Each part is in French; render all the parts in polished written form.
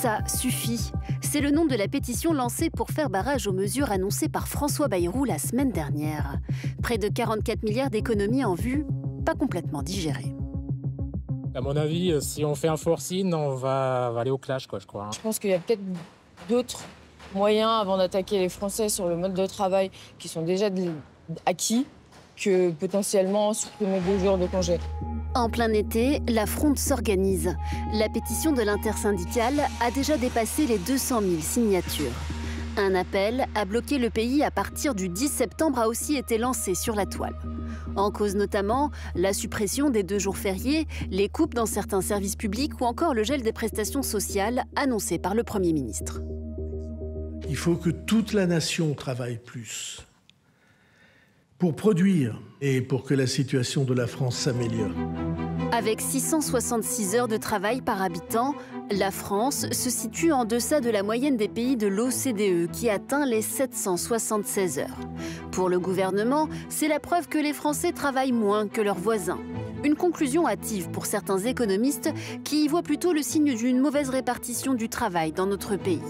Ça suffit. C'est le nom de la pétition lancée pour faire barrage aux mesures annoncées par François Bayrou la semaine dernière. Près de 44 milliards d'économies en vue, pas complètement digérées. À mon avis, si on fait un forcing, on va aller au clash, je crois. Je pense qu'il y a peut-être d'autres moyens avant d'attaquer les Français sur le mode de travail qui sont déjà acquis que potentiellement supprimer 2 jours de congé. En plein été, la fronde s'organise. La pétition de l'intersyndicale a déjà dépassé les 200 000 signatures. Un appel à bloquer le pays à partir du 10 septembre a aussi été lancé sur la toile. En cause notamment la suppression des 2 jours fériés, les coupes dans certains services publics ou encore le gel des prestations sociales annoncé par le Premier ministre. Il faut que toute la nation travaille plus pour produire et pour que la situation de la France s'améliore. Avec 666 heures de travail par habitant, la France se situe en deçà de la moyenne des pays de l'OCDE qui atteint les 776 heures. Pour le gouvernement, c'est la preuve que les Français travaillent moins que leurs voisins. Une conclusion hâtive pour certains économistes qui y voient plutôt le signe d'une mauvaise répartition du travail dans notre pays.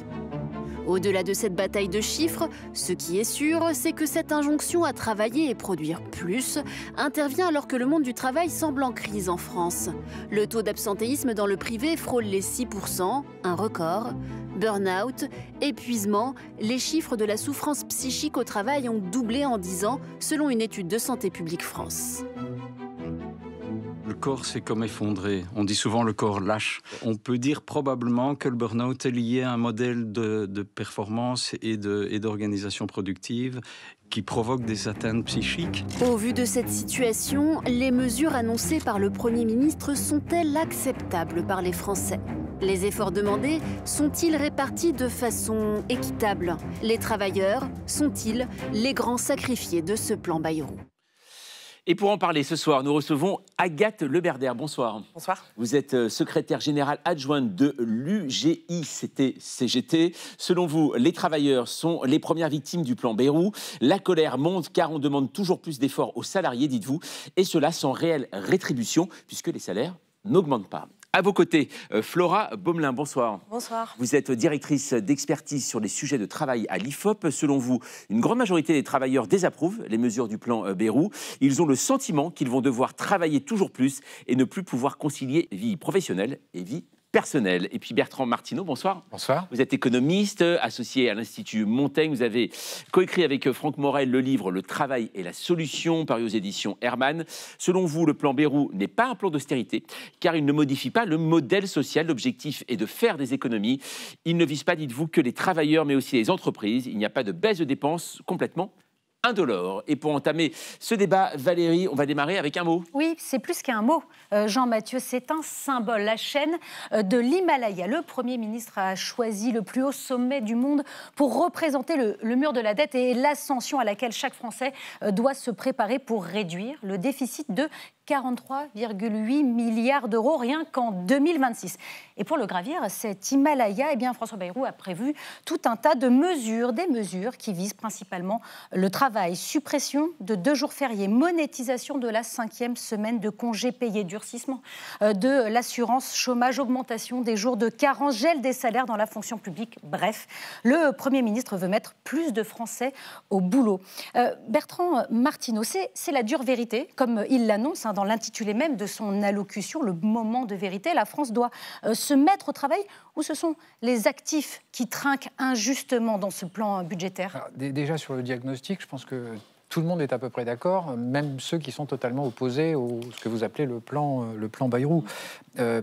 Au-delà de cette bataille de chiffres, ce qui est sûr, c'est que cette injonction à travailler et produire plus intervient alors que le monde du travail semble en crise en France. Le taux d'absentéisme dans le privé frôle les 6%, un record. Burn-out, épuisement, les chiffres de la souffrance psychique au travail ont doublé en 10 ans, selon une étude de Santé publique France. Le corps s'est comme effondré. On dit souvent le corps lâche. On peut dire probablement que le burn-out est lié à un modèle de performance et d'organisation productive qui provoque des atteintes psychiques. Au vu de cette situation, les mesures annoncées par le Premier ministre sont-elles acceptables par les Français ? Les efforts demandés sont-ils répartis de façon équitable ? Les travailleurs sont-ils les grands sacrifiés de ce plan Bayrou ? Et pour en parler ce soir, nous recevons Agathe Leberder. Bonsoir. Bonsoir. Vous êtes secrétaire générale adjointe de l'UGI-CGT. Selon vous, les travailleurs sont les premières victimes du plan Bayrou. La colère monte car on demande toujours plus d'efforts aux salariés, dites-vous, et cela sans réelle rétribution puisque les salaires n'augmentent pas. À vos côtés, Flora Baumelin, bonsoir. Bonsoir. Vous êtes directrice d'expertise sur les sujets de travail à l'IFOP. Selon vous, une grande majorité des travailleurs désapprouvent les mesures du plan Bayrou. Ils ont le sentiment qu'ils vont devoir travailler toujours plus et ne plus pouvoir concilier vie professionnelle et vie personnelle. Et puis Bertrand Martineau, bonsoir. Bonsoir. Vous êtes économiste, associé à l'Institut Montaigne. Vous avez coécrit avec Franck Morel le livre « Le travail et la solution » paru aux éditions Hermann. Selon vous, le plan Bayrou n'est pas un plan d'austérité car il ne modifie pas le modèle social. L'objectif est de faire des économies. Il ne vise pas, dites-vous, que les travailleurs mais aussi les entreprises. Il n'y a pas de baisse de dépenses complètement indolore. Et pour entamer ce débat, Valérie, on va démarrer avec un mot. Oui, c'est plus qu'un mot, Jean-Mathieu, c'est un symbole. La chaîne de l'Himalaya. Le Premier ministre a choisi le plus haut sommet du monde pour représenter le mur de la dette et l'ascension à laquelle chaque Français doit se préparer pour réduire le déficit de 43,8 milliards d'euros rien qu'en 2026. Et pour le gravir, cet Himalaya, eh bien, François Bayrou a prévu tout un tas de mesures, des mesures qui visent principalement le travail, suppression de 2 jours fériés, monétisation de la 5e semaine de congés payés, durcissement de l'assurance chômage, augmentation des jours de carence, gel des salaires dans la fonction publique. Bref, le Premier ministre veut mettre plus de Français au boulot. Bertrand Martineau, c'est la dure vérité, comme il l'annonce dans l'intitulé même de son allocution, le moment de vérité. La France doit se mettre au travail ou ce sont les actifs qui trinquent injustement dans ce plan budgétaire ? Alors, déjà sur le diagnostic, je pense que tout le monde est à peu près d'accord, même ceux qui sont totalement opposés à ce que vous appelez le plan Bayrou.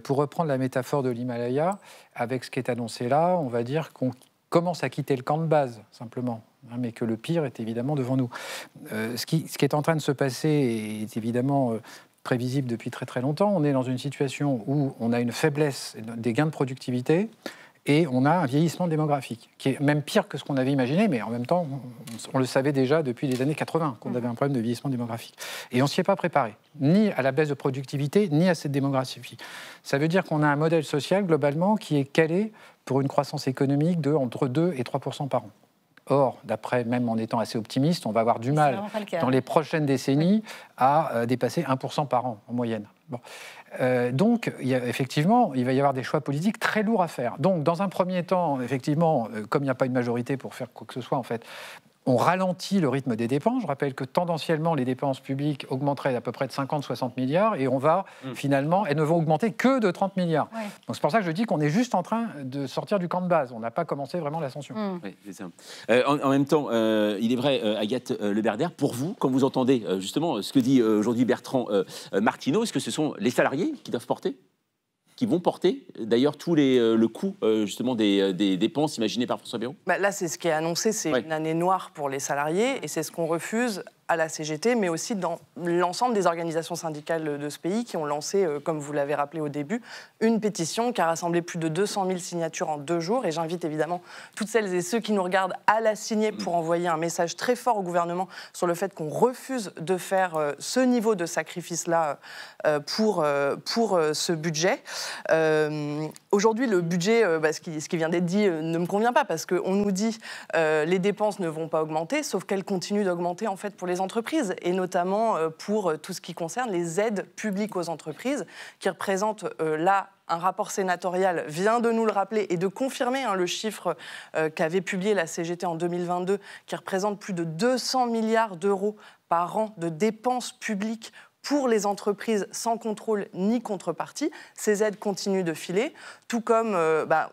Pour reprendre la métaphore de l'Himalaya, avec ce qui est annoncé là, on va dire qu'on commence à quitter le camp de base, simplement. Mais que le pire est évidemment devant nous. Ce qui est en train de se passer est évidemment prévisible depuis très très longtemps. On est dans une situation où on a une faiblesse des gains de productivité et on a un vieillissement démographique, qui est même pire que ce qu'on avait imaginé, mais en même temps, on le savait déjà depuis les années 80, qu'on avait un problème de vieillissement démographique. Et on ne s'y est pas préparé, ni à la baisse de productivité, ni à cette démographie. Ça veut dire qu'on a un modèle social, globalement, qui est calé pour une croissance économique de entre 2 et 3% par an. Or, d'après, même en étant assez optimiste, on va avoir du mal dans les prochaines décennies à dépasser 1% par an en moyenne. Bon. Donc, effectivement, il va y avoir des choix politiques très lourds à faire. Donc, dans un premier temps, effectivement, comme il n'y a pas une majorité pour faire quoi que ce soit, en fait, on ralentit le rythme des dépenses. Je rappelle que tendanciellement, les dépenses publiques augmenteraient d'à peu près de 50-60 milliards et on va finalement, elles ne vont augmenter que de 30 milliards. Ouais. Donc c'est pour ça que je dis qu'on est juste en train de sortir du camp de base. On n'a pas commencé vraiment l'ascension. Oui, c'est ça. En même temps, il est vrai, Agathe Le Berder, pour vous, quand vous entendez justement ce que dit aujourd'hui Bertrand Martineau, est-ce que ce sont les salariés qui doivent porter, qui vont porter d'ailleurs tout le coût justement des dépenses imaginées par François Bayrou? Là, c'est ce qui est annoncé, c'est une année noire pour les salariés et c'est ce qu'on refuse à la CGT, mais aussi dans l'ensemble des organisations syndicales de ce pays qui ont lancé, comme vous l'avez rappelé au début, une pétition qui a rassemblé plus de 200 000 signatures en 2 jours. Et j'invite évidemment toutes celles et ceux qui nous regardent à la signer pour envoyer un message très fort au gouvernement sur le fait qu'on refuse de faire ce niveau de sacrifice-là pour ce budget. Aujourd'hui, le budget, ce qui vient d'être dit, ne me convient pas parce qu'on nous dit les dépenses ne vont pas augmenter, sauf qu'elles continuent d'augmenter en fait pour les entreprises, et notamment pour tout ce qui concerne les aides publiques aux entreprises, qui représentent là, un rapport sénatorial vient de nous le rappeler et de confirmer le chiffre qu'avait publié la CGT en 2022, qui représente plus de 200 milliards d'euros par an de dépenses publiques pour les entreprises sans contrôle ni contrepartie. Ces aides continuent de filer, tout comme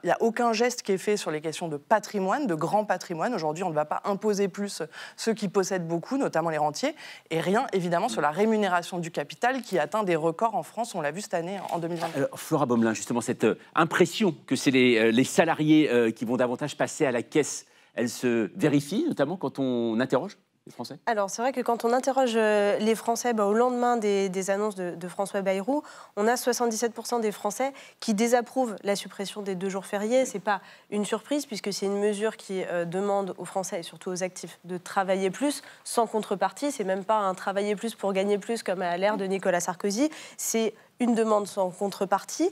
il n'y a aucun geste qui est fait sur les questions de patrimoine, de grand patrimoine. Aujourd'hui, on ne va pas imposer plus ceux qui possèdent beaucoup, notamment les rentiers, et rien, évidemment, sur la rémunération du capital qui atteint des records en France, on l'a vu cette année, en 2020. Alors, Flora Baumelin, justement, cette impression que c'est les salariés qui vont davantage passer à la caisse, elle se vérifie, notamment quand on interroge les Français? Alors, c'est vrai que quand on interroge les Français, au lendemain des annonces de François Bayrou, on a 77% des Français qui désapprouvent la suppression des 2 jours fériés. Ce n'est pas une surprise, puisque c'est une mesure qui demande aux Français et surtout aux actifs de travailler plus sans contrepartie. Ce n'est même pas un travailler plus pour gagner plus, comme à l'ère de Nicolas Sarkozy. C'est une demande sans contrepartie.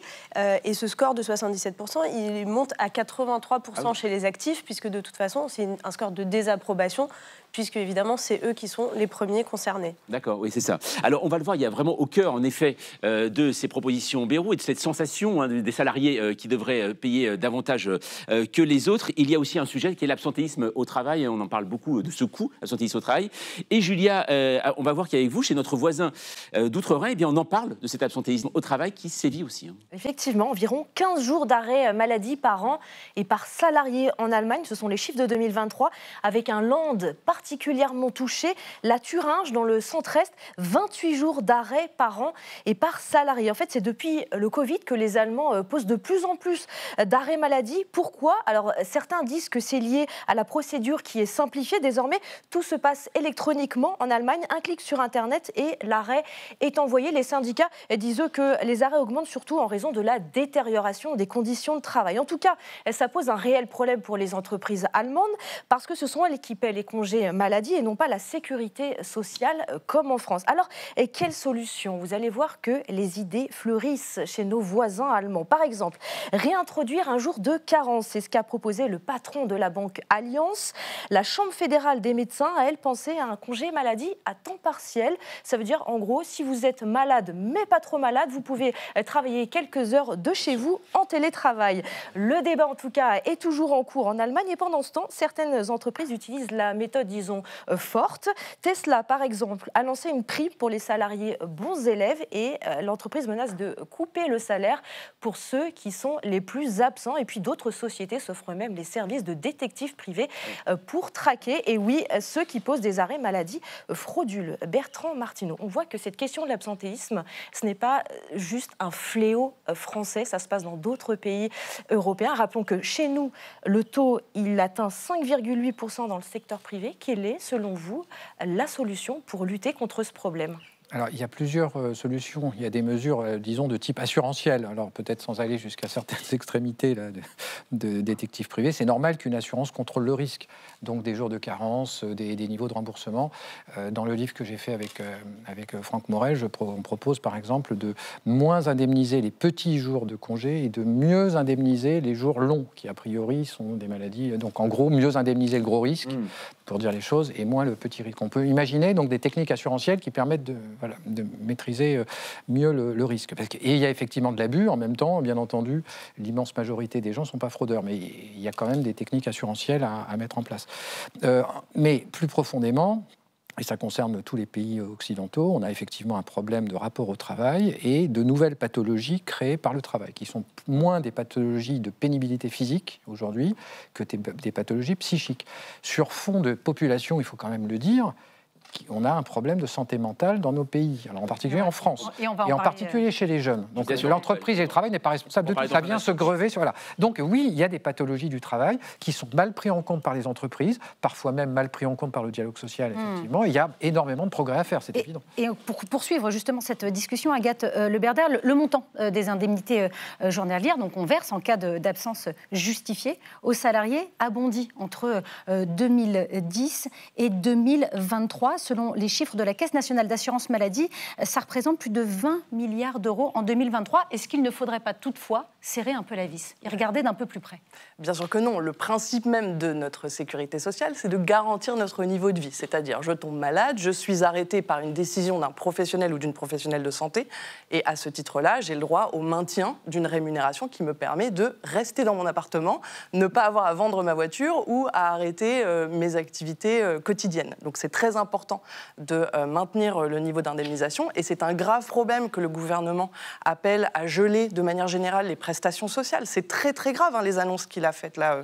Et ce score de 77%, il monte à 83% chez les actifs, puisque de toute façon, c'est un score de désapprobation, puisque évidemment, c'est eux qui sont les premiers concernés. D'accord, oui, c'est ça. Alors, on va le voir, il y a vraiment au cœur, en effet, de ces propositions Bayrou et de cette sensation des salariés qui devraient payer davantage que les autres. Il y a aussi un sujet qui est l'absentéisme au travail. On en parle beaucoup de ce coût, l'absentéisme au travail. Et Julia, on va voir qu'avec vous, chez notre voisin d'Outre-Rhin, eh bien, on en parle de cet absentéisme au travail qui sévit aussi. Effectivement, environ 15 jours d'arrêt maladie par an et par salarié en Allemagne. Ce sont les chiffres de 2023, avec un land particulièrement touché, la Thuringe dans le centre-est, 28 jours d'arrêt par an et par salarié. En fait, c'est depuis le Covid que les Allemands posent de plus en plus d'arrêts maladie. Pourquoi? Alors, certains disent que c'est lié à la procédure qui est simplifiée. Désormais, tout se passe électroniquement en Allemagne. Un clic sur Internet et l'arrêt est envoyé. Les syndicats disent eux que les arrêts augmentent surtout en raison de la détérioration des conditions de travail. En tout cas, ça pose un réel problème pour les entreprises allemandes parce que ce sont elles qui paient les congés maladie et non pas la sécurité sociale comme en France. Alors, quelle solution? Vous allez voir que les idées fleurissent chez nos voisins allemands. Par exemple, réintroduire un jour de carence. C'est ce qu'a proposé le patron de la banque Allianz. La Chambre fédérale des médecins a, elle, pensé à un congé maladie à temps partiel. Ça veut dire, en gros, si vous êtes malade, mais pas trop malade, vous pouvez travailler quelques heures de chez vous en télétravail. Le débat, en tout cas, est toujours en cours en Allemagne et pendant ce temps, certaines entreprises utilisent la méthode, disons, forte. Tesla, par exemple, a lancé une prime pour les salariés bons élèves et l'entreprise menace de couper le salaire pour ceux qui sont les plus absents. Et puis d'autres sociétés s'offrent même les services de détectives privés pour traquer, et oui, ceux qui posent des arrêts maladie frauduleux. Bertrand Martineau, on voit que cette question de l'absentéisme, ce n'est pas juste un fléau français, ça se passe dans d'autres pays européens. Rappelons que chez nous, le taux, il atteint 5,8% dans le secteur privé. Quelle est, selon vous, la solution pour lutter contre ce problème ? Alors, il y a plusieurs solutions. Il y a des mesures, disons, de type assurantiel. Alors, peut-être sans aller jusqu'à certaines extrémités là, de détectives privés. C'est normal qu'une assurance contrôle le risque. Donc, des jours de carence, des niveaux de remboursement. Dans le livre que j'ai fait avec Franck Morel, on propose, par exemple, de moins indemniser les petits jours de congé et de mieux indemniser les jours longs, qui, a priori, sont des maladies. Donc, en gros, mieux indemniser le gros risque, pour dire les choses, et moins le petit risque. On peut imaginer donc des techniques assurantielles qui permettent de maîtriser mieux le risque. Et il y a effectivement de l'abus. En même temps, bien entendu, l'immense majorité des gens ne sont pas fraudeurs, mais il y a quand même des techniques assurantielles à mettre en place. Mais plus profondément, et ça concerne tous les pays occidentaux, on a effectivement un problème de rapport au travail et de nouvelles pathologies créées par le travail, qui sont moins des pathologies de pénibilité physique aujourd'hui que des pathologies psychiques. Sur fond de population, il faut quand même le dire, on a un problème de santé mentale dans nos pays, alors en particulier en France, et en particulier chez les jeunes. Donc l'entreprise et le travail n'est pas responsable de tout, ça vient se grever sur... Voilà. Donc oui, il y a des pathologies du travail qui sont mal prises en compte par les entreprises, parfois même mal prises en compte par le dialogue social, effectivement. Il y a énormément de progrès à faire, c'est évident. Et pour poursuivre justement cette discussion, Agathe Le Berder, le montant des indemnités journalières, donc on verse en cas d'absence justifiée aux salariés, a bondi entre 2010 et 2023. Selon les chiffres de la Caisse nationale d'assurance maladie, ça représente plus de 20 milliards d'euros en 2023. Est-ce qu'il ne faudrait pas toutefois serrer un peu la vis et regarder d'un peu plus près? Bien sûr que non. Le principe même de notre sécurité sociale, c'est de garantir notre niveau de vie. C'est-à-dire, je tombe malade, je suis arrêté par une décision d'un professionnel ou d'une professionnelle de santé, et à ce titre-là, j'ai le droit au maintien d'une rémunération qui me permet de rester dans mon appartement, ne pas avoir à vendre ma voiture ou à arrêter mes activités quotidiennes. Donc c'est très important de maintenir le niveau d'indemnisation, et c'est un grave problème que le gouvernement appelle à geler de manière générale les prestations sociales. C'est très très grave, hein, les annonces qu'il a faites là,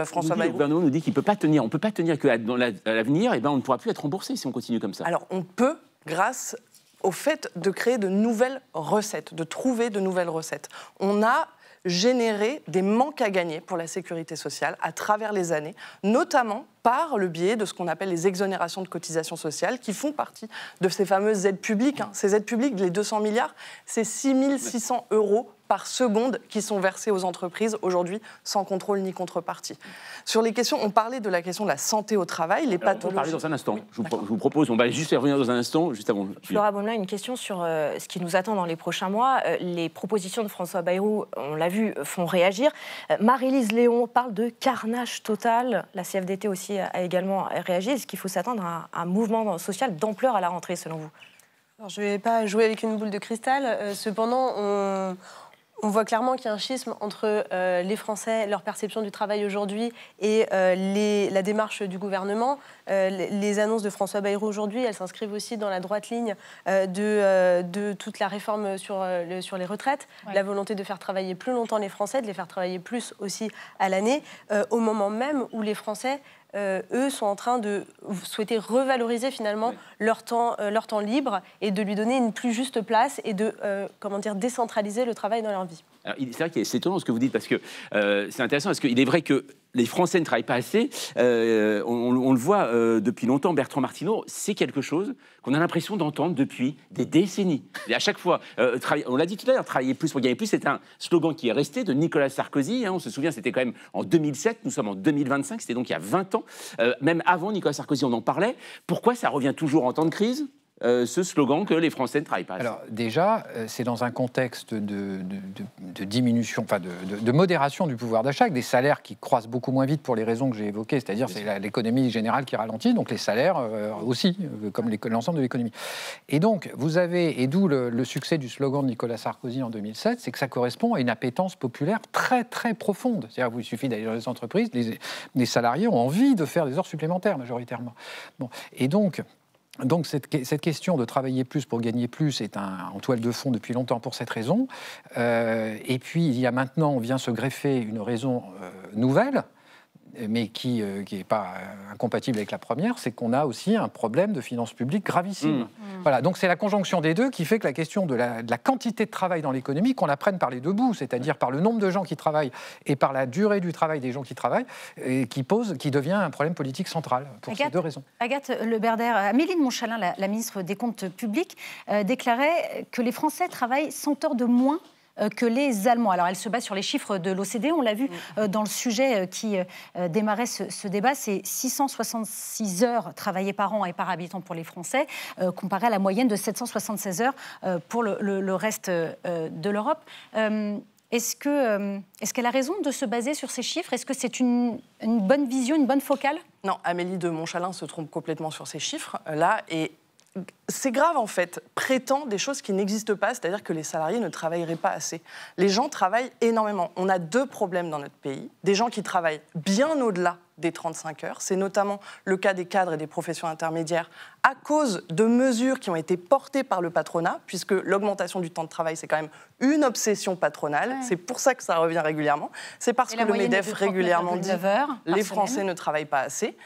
François Bayrou. Le gouvernement nous dit qu'il ne peut pas tenir. On ne peut pas tenir qu'à l'avenir, et on ne pourra plus être remboursé si on continue comme ça. Alors on peut, grâce au fait de créer de nouvelles recettes, de trouver de nouvelles recettes. On a généré des manques à gagner pour la sécurité sociale à travers les années, notamment par le biais de ce qu'on appelle les exonérations de cotisations sociales, qui font partie de ces fameuses aides publiques. Ces aides publiques, les 200 milliards, c'est 6 600 € par seconde qui sont versés aux entreprises aujourd'hui sans contrôle ni contrepartie. Sur les questions, on parlait de la question de la santé au travail, les pathologies... On va parler dans un instant. Oui, je vous propose, on va juste y revenir dans un instant, juste avant. Flora Baumlin, une question sur ce qui nous attend dans les prochains mois. Les propositions de François Bayrou, on l'a vu, font réagir. Marie-Lise Léon parle de carnage total. La CFDT aussi a également réagi. Est-ce qu'il faut s'attendre à un mouvement social d'ampleur à la rentrée, selon vous? Alors, je ne vais pas jouer avec une boule de cristal. Cependant, on voit clairement qu'il y a un schisme entre les Français, leur perception du travail aujourd'hui et la démarche du gouvernement. Les annonces de François Bayrou aujourd'hui, elles s'inscrivent aussi dans la droite ligne de toute la réforme sur les retraites, la volonté de faire travailler plus longtemps les Français, de les faire travailler plus aussi à l'année, au moment même où les Français... eux sont en train de souhaiter revaloriser finalement leur temps libre et de lui donner une plus juste place et de décentraliser le travail dans leur vie. C'est vrai que c'est étonnant ce que vous dites, parce que c'est intéressant, parce qu'il est vrai que les Français ne travaillent pas assez. On le voit depuis longtemps. Bertrand Martineau, c'est quelque chose qu'on a l'impression d'entendre depuis des décennies. Et à chaque fois, on l'a dit tout à l'heure, travailler plus pour gagner plus, c'est un slogan qui est resté de Nicolas Sarkozy. Hein, on se souvient, c'était quand même en 2007, nous sommes en 2025, c'était donc il y a 20 ans. Même avant Nicolas Sarkozy, on en parlait. Pourquoi ça revient toujours en temps de crise ? Ce slogan que les Français ne travaillent pas. Alors déjà, c'est dans un contexte de diminution, enfin de modération du pouvoir d'achat, avec des salaires qui croissent beaucoup moins vite pour les raisons que j'ai évoquées, c'est-à-dire c'est l'économie générale qui ralentit, donc les salaires aussi, comme l'ensemble de l'économie. Et donc, vous avez, et d'où le succès du slogan de Nicolas Sarkozy en 2007, c'est que ça correspond à une appétence populaire très très profonde. C'est-à-dire qu'il suffit d'aller dans les entreprises, les salariés ont envie de faire des heures supplémentaires majoritairement. Bon. Et donc cette question de travailler plus pour gagner plus est en toile de fond depuis longtemps pour cette raison. Et puis il y a maintenant, on vient se greffer une raison nouvelle, mais qui n'est pas incompatible avec la première, c'est qu'on a aussi un problème de finances publiques gravissime. Voilà, donc c'est la conjonction des deux qui fait que la question de la quantité de travail dans l'économie, qu'on la prenne par les deux bouts, c'est-à-dire par le nombre de gens qui travaillent et par la durée du travail des gens qui travaillent, qui devient un problème politique central pour ces deux raisons. Agathe Le Berder, Amélie de Montchalin, la ministre des Comptes publics, déclarait que les Français travaillent 100 heures de moins que les Allemands. Alors, elle se base sur les chiffres de l'OCDE. On l'a vu dans le sujet qui démarrait ce débat. C'est 666 heures travaillées par an et par habitant pour les Français, comparé à la moyenne de 776 heures pour le reste de l'Europe. Est-ce qu'elle a raison de se baser sur ces chiffres? Est-ce que c'est une bonne vision, une bonne focale? Non, Amélie de Montchalin se trompe complètement sur ces chiffres-là. Et c'est grave, en fait, prétend des choses qui n'existent pas, c'est-à-dire que les salariés ne travailleraient pas assez. Les gens travaillent énormément. On a deux problèmes dans notre pays. Des gens qui travaillent bien au-delà des 35 heures. C'est notamment le cas des cadres et des professions intermédiaires à cause de mesures qui ont été portées par le patronat, puisque l'augmentation du temps de travail, c'est quand même une obsession patronale. Ouais. C'est pour ça que ça revient régulièrement. C'est parce que le MEDEF régulièrement dit que les Français ne travaillent pas assez.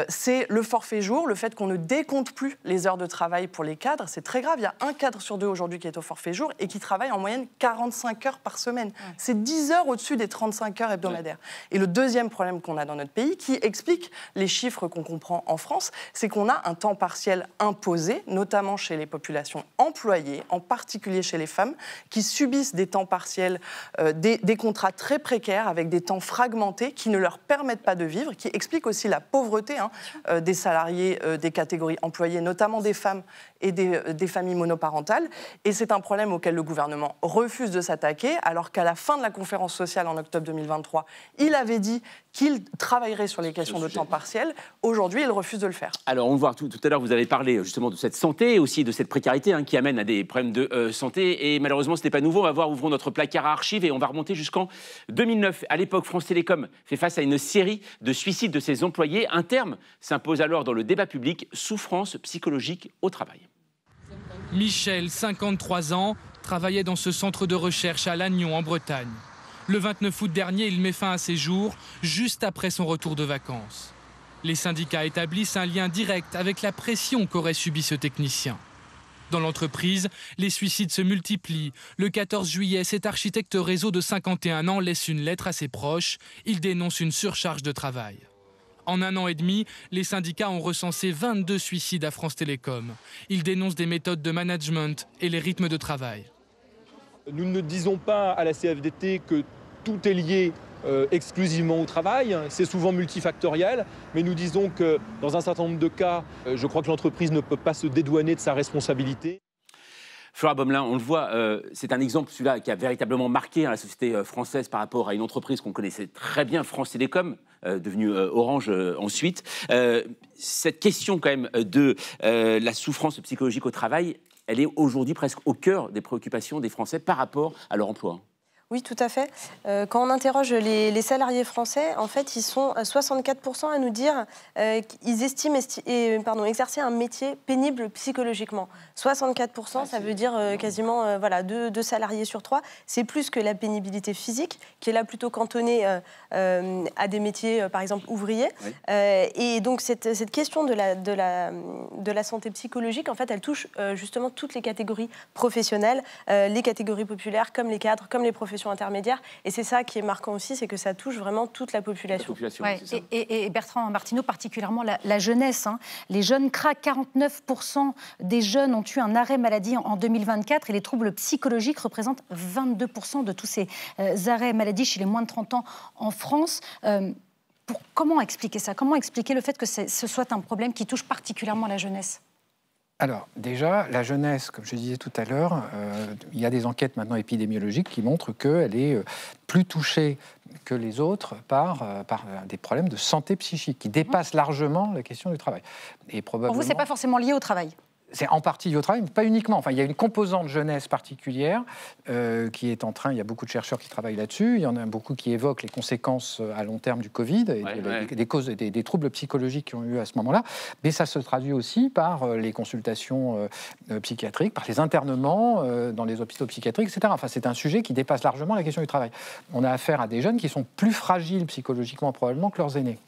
C'est le forfait jour, le fait qu'on ne décompte plus les heures de travail pour les cadres. C'est très grave. Il y a un cadre sur deux aujourd'hui qui est au forfait jour et qui travaille en moyenne 45 heures par semaine. C'est 10 heures au-dessus des 35 heures hebdomadaires. Et le deuxième problème qu'on a dans notre pays, qui explique les chiffres qu'on comprend en France, c'est qu'on a un temps partiel imposé, notamment chez les populations employées, en particulier chez les femmes, qui subissent des temps partiels, des contrats très précaires avec des temps fragmentés qui ne leur permettent pas de vivre, qui expliquent aussi la pauvreté des salariés des catégories employées, notamment des femmes et des familles monoparentales. Et c'est un problème auquel le gouvernement refuse de s'attaquer, alors qu'à la fin de la conférence sociale en octobre 2023, il avait dit qu'il travaillerait sur les questions de temps partiel. Aujourd'hui, il refuse de le faire. Alors, on va voir tout à l'heure, vous avez parlé justement de cette santé, aussi de cette précarité qui amène à des problèmes de santé. Et malheureusement, ce n'est pas nouveau. On va voir, ouvrons notre placard à archives et on va remonter jusqu'en 2009. À l'époque, France Télécom fait face à une série de suicides de ses employés. Un terme s'impose alors dans le débat public, souffrance psychologique au travail. Michel, 53 ans, travaillait dans ce centre de recherche à Lannion, en Bretagne. Le 29 août dernier, il met fin à ses jours, juste après son retour de vacances. Les syndicats établissent un lien direct avec la pression qu'aurait subi ce technicien. Dans l'entreprise, les suicides se multiplient. Le 14 juillet, cet architecte réseau de 51 ans laisse une lettre à ses proches. Il dénonce une surcharge de travail. En 1 an et demi, les syndicats ont recensé 22 suicides à France Télécom. Ils dénoncent des méthodes de management et les rythmes de travail. Nous ne disons pas à la CFDT que tout est lié exclusivement au travail, c'est souvent multifactoriel, mais nous disons que dans un certain nombre de cas, je crois que l'entreprise ne peut pas se dédouaner de sa responsabilité. Flora Bomelin, on le voit, c'est un exemple, celui-là, qui a véritablement marqué la société française par rapport à une entreprise qu'on connaissait très bien, France Télécom, devenue Orange ensuite. Cette question quand même de la souffrance psychologique au travail, elle est aujourd'hui presque au cœur des préoccupations des Français par rapport à leur emploi. Oui, tout à fait. Quand on interroge les salariés français, en fait, ils sont 64% à nous dire qu'ils estiment exercer un métier pénible psychologiquement. 64%, ça veut dire quasiment voilà, 2 salariés sur 3. C'est plus que la pénibilité physique, qui est là plutôt cantonnée à des métiers, par exemple, ouvriers. Oui. Et donc, cette question de la santé psychologique, en fait, elle touche justement toutes les catégories professionnelles, les catégories populaires, comme les cadres, comme les professions intermédiaires. Et c'est ça qui est marquant aussi, c'est que ça touche vraiment toute la population. Ouais, et Bertrand Martineau, particulièrement la jeunesse. Les jeunes craquent. 49% des jeunes ont eu un arrêt maladie en 2024 et les troubles psychologiques représentent 22% de tous ces arrêts maladie chez les moins de 30 ans en France. Comment expliquer ça? Comment expliquer le fait que ce soit un problème qui touche particulièrement la jeunesse? Alors, déjà, la jeunesse, comme je disais tout à l'heure, il y a des enquêtes maintenant épidémiologiques qui montrent qu'elle est plus touchée que les autres par des problèmes de santé psychique qui dépassent largement la question du travail. Et probablement... Pour vous, ce n'est pas forcément lié au travail? C'est en partie lié au travail, mais pas uniquement. Enfin, il y a une composante jeunesse particulière qui est en train. Il y a beaucoup de chercheurs qui travaillent là-dessus. Il y en a beaucoup qui évoquent les conséquences à long terme du Covid et des causes, des troubles psychologiques qui ont eu à ce moment-là. Mais ça se traduit aussi par les consultations psychiatriques, par les internements dans les hôpitaux psychiatriques, etc. Enfin, c'est un sujet qui dépasse largement la question du travail. On a affaire à des jeunes qui sont plus fragiles psychologiquement probablement que leurs aînés.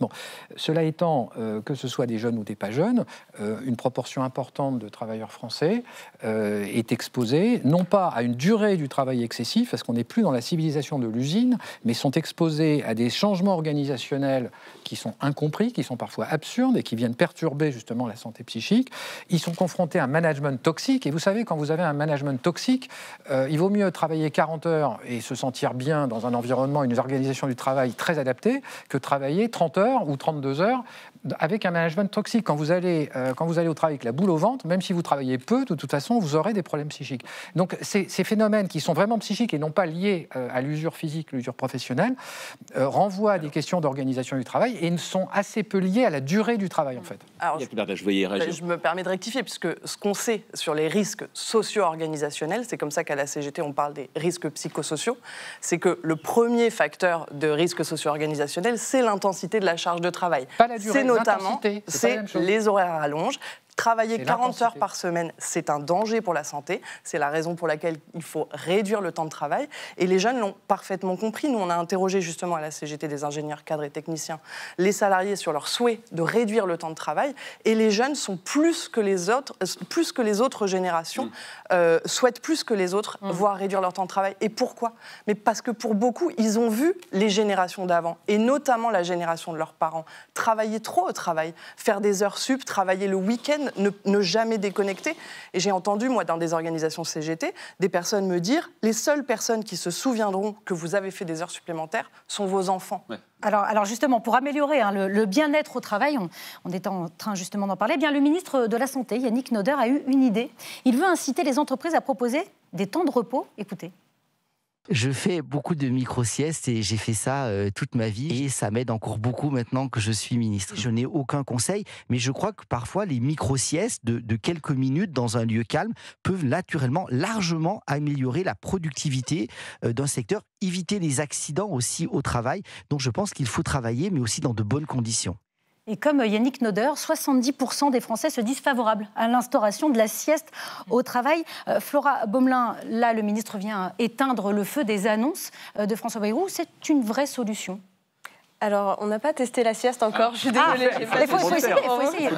Bon, cela étant, que ce soit des jeunes ou des pas jeunes, une proportion importante de travailleurs français est exposée, non pas à une durée du travail excessif, parce qu'on n'est plus dans la civilisation de l'usine, mais sont exposés à des changements organisationnels qui sont incompris, qui sont parfois absurdes et qui viennent perturber justement la santé psychique. Ils sont confrontés à un management toxique, et vous savez, quand vous avez un management toxique, il vaut mieux travailler 40 heures et se sentir bien dans un environnement, une organisation du travail très adaptée, que travailler 30 heures ou 32 heures avec un management toxique. Quand vous allez au travail avec la boule au ventre, même si vous travaillez peu, de toute façon, vous aurez des problèmes psychiques. Donc ces phénomènes qui sont vraiment psychiques et non pas liés à l'usure physique, l'usure professionnelle, renvoient à des questions d'organisation du travail et sont assez peu liés à la durée du travail, en fait. Alors, je me permets de rectifier, puisque ce qu'on sait sur les risques socio-organisationnels, c'est comme ça qu'à la CGT, on parle des risques psychosociaux, c'est que le premier facteur de risque socio-organisationnel, c'est l'intensité de la charge de travail. Pas la durée, notamment, c'est les horaires à rallonge. Travailler 40 heures par semaine, c'est un danger pour la santé. C'est la raison pour laquelle il faut réduire le temps de travail. Et les jeunes l'ont parfaitement compris. Nous, on a interrogé justement à la CGT des ingénieurs, cadres et techniciens les salariés sur leur souhait de réduire le temps de travail. Et les jeunes sont plus que les autres générations, souhaitent plus que les autres voir réduire leur temps de travail. Et pourquoi ? Mais parce que pour beaucoup, ils ont vu les générations d'avant, et notamment la génération de leurs parents, travailler trop au travail, faire des heures sup, travailler le week-end, ne jamais déconnecter. Et j'ai entendu, moi, dans des organisations CGT, des personnes me dire « les seules personnes qui se souviendront que vous avez fait des heures supplémentaires sont vos enfants ». Alors justement, pour améliorer le bien-être au travail, on est en train justement d'en parler, eh bien, le ministre de la Santé, Yannick Noder, a eu une idée. Il veut inciter les entreprises à proposer des temps de repos. Écoutez. Je fais beaucoup de micro-siestes et j'ai fait ça toute ma vie et ça m'aide encore beaucoup maintenant que je suis ministre. Je n'ai aucun conseil, mais je crois que parfois les micro-siestes de quelques minutes dans un lieu calme peuvent naturellement largement améliorer la productivité d'un secteur, éviter les accidents aussi au travail. Donc je pense qu'il faut travailler, mais aussi dans de bonnes conditions. Et comme Yannick Noder, 70% des Français se disent favorables à l'instauration de la sieste au travail. Flora Baumelin, là, le ministre vient éteindre le feu des annonces de François Bayrou. C'est une vraie solution? Alors, on n'a pas testé la sieste encore, je suis désolée. Il faut essayer.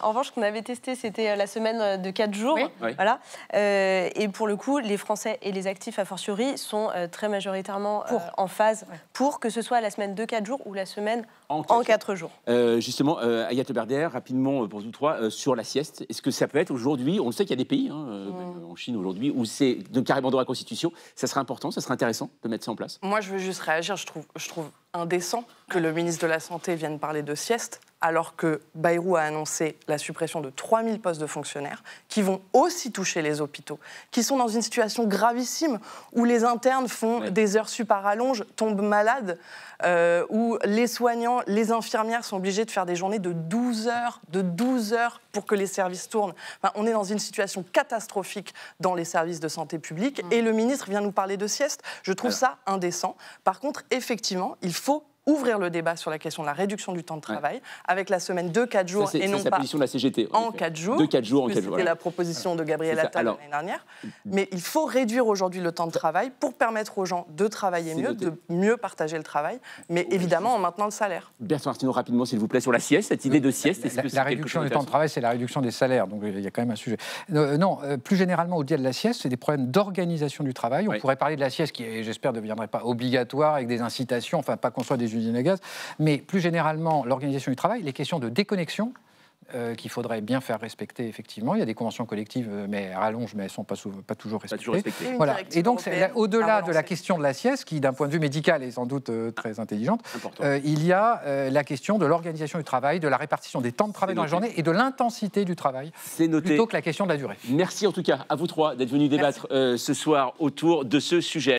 En revanche, ce qu'on avait testé, c'était la semaine de 4 jours. Oui. Voilà. Et pour le coup, les Français et les actifs, a fortiori, sont très majoritairement en phase pour que ce soit la semaine de 4 jours ou la semaine en 4 jours. Justement, Agathe Berder, rapidement pour vous trois, sur la sieste, est-ce que ça peut être aujourd'hui, on le sait qu'il y a des pays, en Chine aujourd'hui, où c'est carrément dans la Constitution, ça serait important, ça serait intéressant de mettre ça en place? Moi, je veux juste réagir, je trouve indécent que le ministre de la Santé vienne parler de sieste, alors que Bayrou a annoncé la suppression de 3000 postes de fonctionnaires, qui vont aussi toucher les hôpitaux, qui sont dans une situation gravissime, où les internes font des heures sup à rallonge, tombent malades, où les soignants, les infirmières sont obligés de faire des journées de 12 heures pour que les services tournent. Enfin, on est dans une situation catastrophique dans les services de santé publique, et le ministre vient nous parler de sieste. Je trouve ça indécent. Par contre, effectivement, il faut ouvrir le débat sur la question de la réduction du temps de travail avec la semaine de 4 jours et non pas pas position de la CGT, en 4 jours. De 4 jours en 4 jours. C'était la proposition de Gabriel Attal l'année dernière. Mais il faut réduire aujourd'hui le temps de travail pour permettre aux gens de travailler mieux, de mieux partager le travail, mais évidemment en maintenant le salaire. Bertrand Artino, rapidement s'il vous plaît, sur la sieste, cette idée de sieste. La réduction du temps de travail, c'est la réduction des salaires, donc il y a quand même un sujet. Non, plus généralement, au-delà de la sieste, c'est des problèmes d'organisation du travail. On pourrait parler de la sieste qui, j'espère, ne deviendrait pas obligatoire avec des incitations, enfin pas qu'on soit des usines à gaz. Mais plus généralement, l'organisation du travail, les questions de déconnexion qu'il faudrait bien faire respecter, effectivement. Il y a des conventions collectives, mais à rallonge, mais elles ne sont pas toujours respectées. Voilà. Et donc, au-delà de la question de la sieste, qui, d'un point de vue médical, est sans doute très intelligente, il y a la question de l'organisation du travail, de la répartition des temps de travail dans la journée et de l'intensité du travail, plutôt que la question de la durée. Merci en tout cas à vous trois d'être venus débattre ce soir autour de ce sujet.